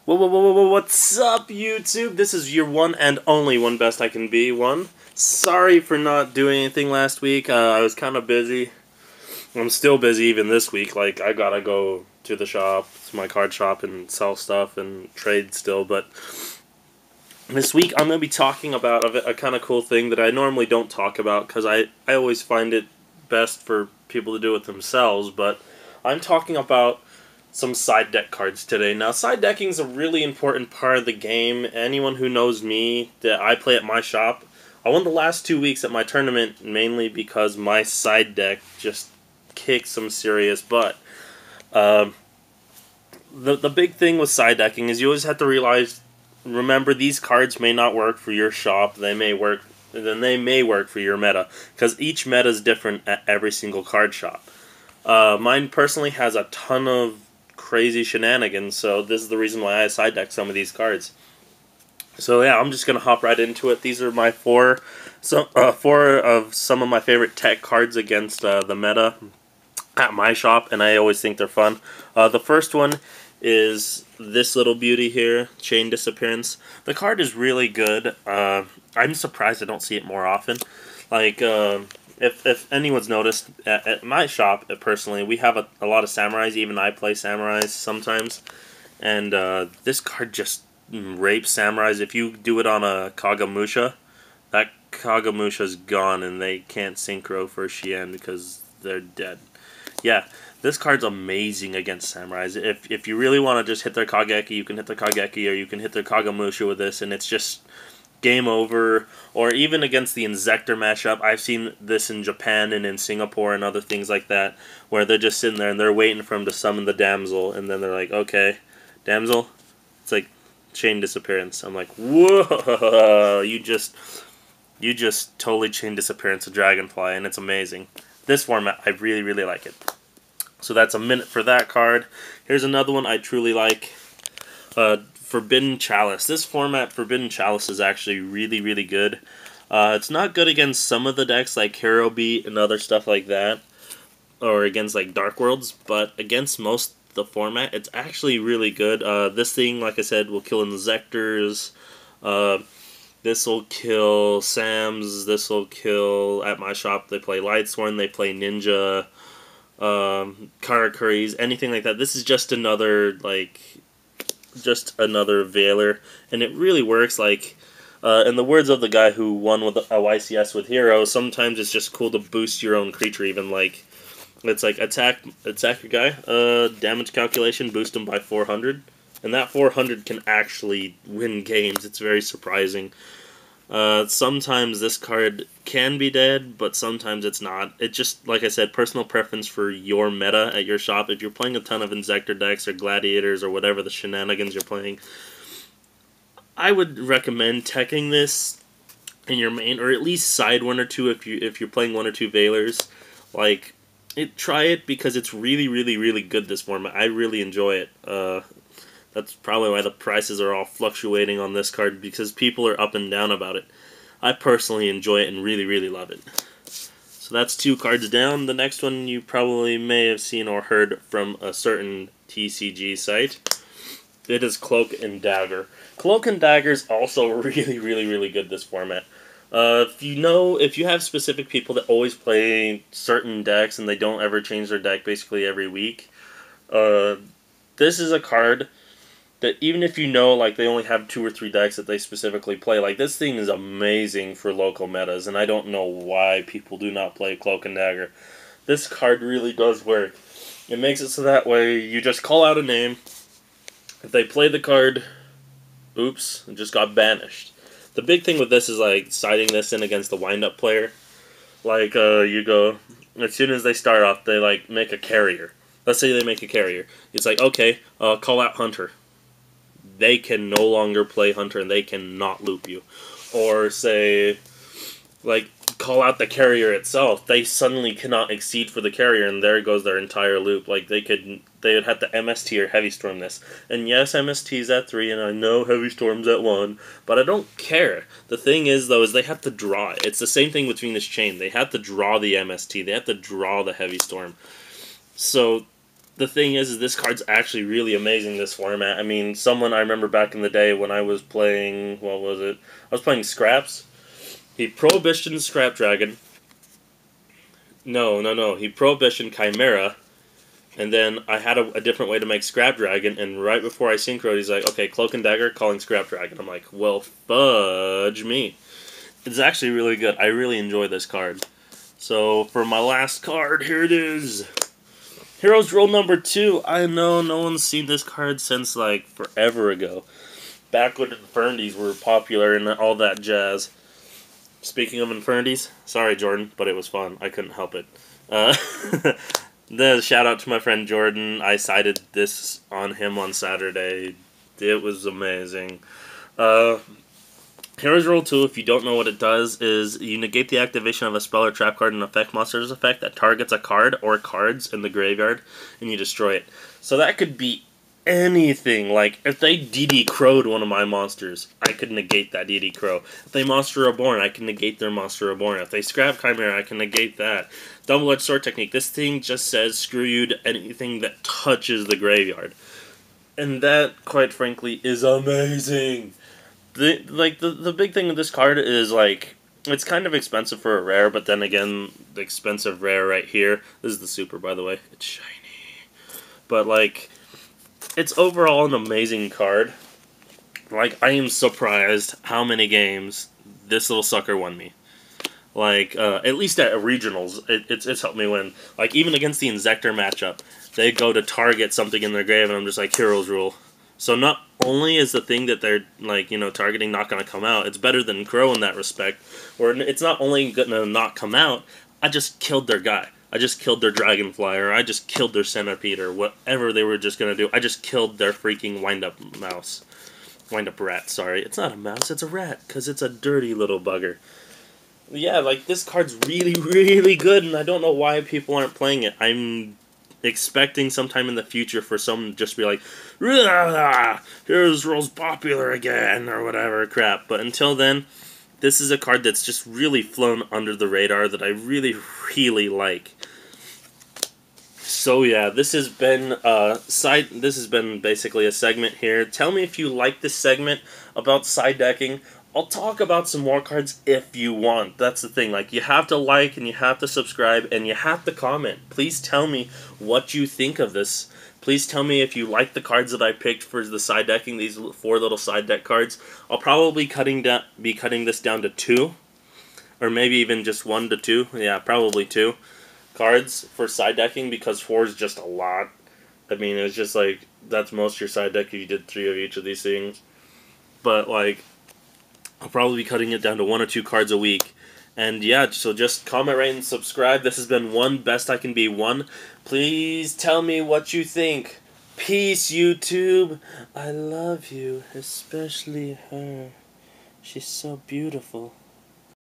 What's up, YouTube? This is your one and only One Best I Can Be one. Sorry for not doing anything last week. I was kind of busy. I'm still busy even this week. Like, I gotta go to the shop, to my card shop, and sell stuff and trade still. But this week I'm going to be talking about a kind of cool thing that I normally don't talk about because I always find it best for people to do it themselves. But I'm talking about some side deck cards today. Now, side decking is a really important part of the game. Anyone who knows me, that I play at my shop, I won the last 2 weeks at my tournament mainly because my side deck just kicked some serious butt. The big thing with side decking is you always have to remember these cards may not work for your shop. They may work for your meta, because each meta is different at every single card shop. Mine personally has a ton of crazy shenanigans, so this is the reason why I side deck some of these cards. So yeah, I'm just gonna hop right into it. These are my four of some of my favorite tech cards against the meta at my shop, and I always think they're fun. The first one is this little beauty here, Chain Disappearance. The card is really good. I'm surprised I don't see it more often. Like, if anyone's noticed, at my shop, personally, we have a lot of samurais. Even I play samurais sometimes. And this card just rapes samurais. If you do it on a Kagamusha, that Kagamusha's gone and they can't synchro for Shien because they're dead. Yeah, this card's amazing against samurais. If you really want to just hit their Kageki, you can hit their Kageki, or you can hit their Kagamusha with this, and it's just game over. Or even against the Inzektor mashup, I've seen this in Japan and in Singapore and other things like that, where they're just sitting there and they're waiting for him to summon the damsel, and then they're like, okay, damsel? It's like Chain Disappearance. I'm like, whoa, you just totally Chain Disappearance a Dragonfly, and it's amazing. This format, I really, really like it. So that's a minute for that card. Here's another one I truly like. Forbidden Chalice. This format, Forbidden Chalice, is actually really, really good. It's not good against some of the decks like Hero Beat and other stuff like that, or against like Dark Worlds, but against most of the format, it's actually really good. This thing, like I said, will kill Inzektors. This will kill Sams. This will kill, at my shop, they play Lightsworn, they play Ninja, Karakuris, anything like that. This is just another, Veiler, and it really works. Like, in the words of the guy who won with a YCS with Hero, sometimes it's just cool to boost your own creature, even, like, it's like, attack your guy, damage calculation, boost him by 400. And that 400 can actually win games. It's very surprising. Sometimes this card can be dead, but sometimes it's not. It's just, like I said, personal preference for your meta at your shop. If you're playing a ton of Inzektor decks or Gladiators or whatever the shenanigans you're playing, I would recommend teching this in your main, or at least side one or two if you're playing one or two Veilers. Like, try it because it's really, really, really good, this format. I really enjoy it. That's probably why the prices are all fluctuating on this card, because people are up and down about it. I personally enjoy it and really, really love it. So that's 2 cards down. The next one you probably may have seen or heard from a certain TCG site. It is Cloak and Dagger. Cloak and Dagger is also really, really, really good, this format. If you have specific people that always play certain decks and they don't ever change their deck basically every week, this is a card that even if like, they only have 2 or 3 decks that they specifically play, like, this thing is amazing for local metas, and I don't know why people do not play Cloak and Dagger. This card really does work. It makes it so that way you just call out a name. If they play the card, oops, it just got banished. The big thing with this is, like, siding this in against the wind-up player. Like, you go, as soon as they start off, they, like, make a carrier. Let's say they make a carrier. It's like, okay, call out Hunter. They can no longer play Hunter and they cannot loop you. Or say, like, call out the carrier itself. They suddenly cannot exceed for the carrier, and there goes their entire loop. Like, they would have to MST or Heavy Storm this. And yes, MST's at 3, and I know Heavy Storm's at 1, but I don't care. The thing is, though, is they have to draw it. It's the same thing between this chain. They have to draw the MST. They have to draw the Heavy Storm. So the thing is this card's actually really amazing, this format. I mean, someone I remember back in the day when I was playing, what was it? I was playing Scraps. He Prohibition Scrap Dragon. No. He Prohibition Chimera. And then I had a different way to make Scrap Dragon, and right before I synchroed, he's like, okay, Cloak and Dagger, calling Scrap Dragon. I'm like, well, fudge me. It's actually really good. I really enjoy this card. So, for my last card, here it is. Heroes Roll number 2. I know no one's seen this card since, like, forever ago. Back when Infernities were popular and all that jazz. Speaking of Infernities, sorry, Jordan, but it was fun. I couldn't help it. The shout out to my friend Jordan. I cited this on him on Saturday. It was amazing. Heroes Roll 2, if you don't know what it does, is you negate the activation of a spell or trap card and effect monster's effect that targets a card or cards in the graveyard, and you destroy it. So that could be anything. Like, if they DD Crow'd one of my monsters, I could negate that DD Crow. If they Monster Reborn, I can negate their Monster Reborn. If they Scrap Chimera, I can negate that. Double-Edged Sword Technique. This thing just says, screw you to anything that touches the graveyard. And that, quite frankly, is amazing. The big thing with this card is, like, it's kind of expensive for a rare, but then again, the expensive rare right here, this is the super, by the way, it's shiny. But, like, it's overall an amazing card. Like, I am surprised how many games this little sucker won me. Like, at least at regionals, it's helped me win. Like, even against the Inzektor matchup, they go to target something in their grave, and I'm just like, Heroes Rule. So not only is the thing that they're, like, you know, targeting not going to come out, it's better than Crow in that respect, where it's not only going to not come out, I just killed their guy. I just killed their Dragonfly, or I just killed their Centipede, or whatever they were just going to do. I just killed their freaking wind-up mouse. Wind-up rat, sorry. It's not a mouse, it's a rat, because it's a dirty little bugger. Yeah, like, this card's really, really good, and I don't know why people aren't playing it. I'm expecting sometime in the future for someone to just be like, Heroes Roll's popular again, or whatever crap. But until then, this is a card that's just really flown under the radar that I really, really like. So yeah, this has been basically a segment here. Tell me if you like this segment about side decking. I'll talk about some more cards if you want. That's the thing. Like, you have to like, and you have to subscribe, and you have to comment. Please tell me what you think of this. Please tell me if you like the cards that I picked for the side decking, these 4 little side deck cards. I'll probably be cutting this down to 2, or maybe even just 1 to 2. Yeah, probably 2 cards for side decking, because 4 is just a lot. I mean, it's just like, that's most of your side deck if you did 3 of each of these things. But, like, I'll probably be cutting it down to 1 or 2 cards a week. And yeah, so just comment, rate, and subscribe. This has been One Best I Can Be 1. Please tell me what you think. Peace, YouTube. I love you, especially her. She's so beautiful.